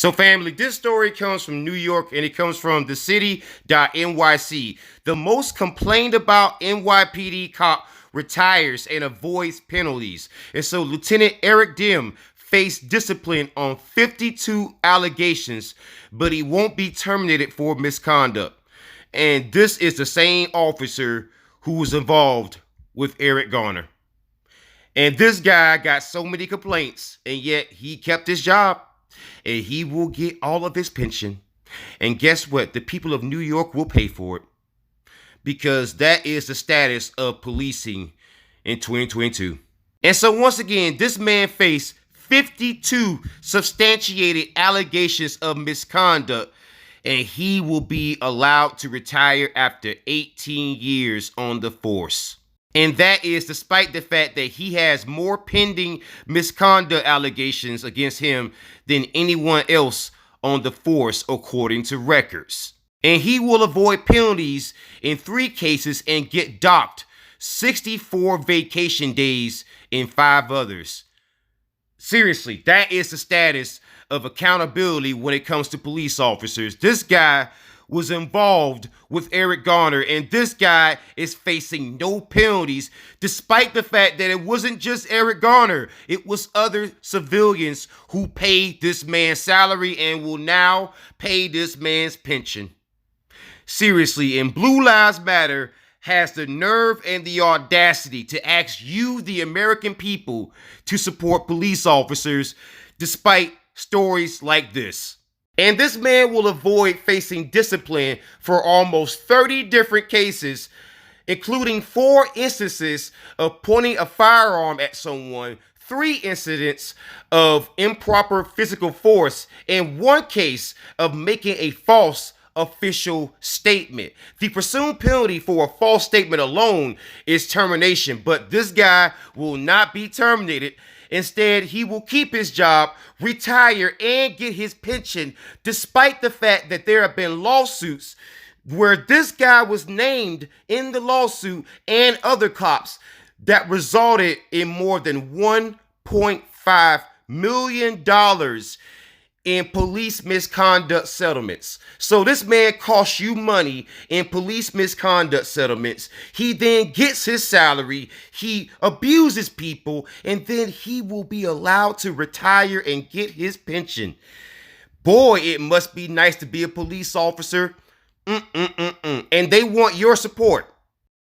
So family, this story comes from New York and it comes from the city.nyc. The most complained about NYPD cop retires and avoids penalties. And so Lieutenant Eric Dim faced discipline on 52 allegations, but he won't be terminated for misconduct. And this is the same officer who was involved with Eric Garner. And this guy got so many complaints, and yet he kept his job. And he will get all of his pension. And guess what? The people of New York will pay for it. Because that is the status of policing in 2022. And so once again, this man faced 52 substantiated allegations of misconduct. And he will be allowed to retire after 18 years on the force. And that is despite the fact that he has more pending misconduct allegations against him than anyone else on the force, according to records. And he will avoid penalties in 3 cases and get docked 64 vacation days in 5 others. Seriously, that is the status of accountability when it comes to police officers. This guy was involved with Eric Garner, and this guy is facing no penalties, despite the fact that it wasn't just Eric Garner. It was other civilians who paid this man's salary and will now pay this man's pension. Seriously, and Blue Lives Matter has the nerve and the audacity to ask you, the American people, to support police officers despite stories like this. And this man will avoid facing discipline for almost 30 different cases, including 4 instances of pointing a firearm at someone, 3 incidents of improper physical force, and 1 case of making a false official statement. The presumed penalty for a false statement alone is termination, but this guy will not be terminated. Instead, he will keep his job, retire, and get his pension, despite the fact that there have been lawsuits where this guy was named in the lawsuit and other cops that resulted in more than $1.5 million in police misconduct settlements. So this man costs you money in police misconduct settlements. He then gets his salary, he abuses people, and then he will be allowed to retire and get his pension. Boy, it must be nice to be a police officer. And they want your support.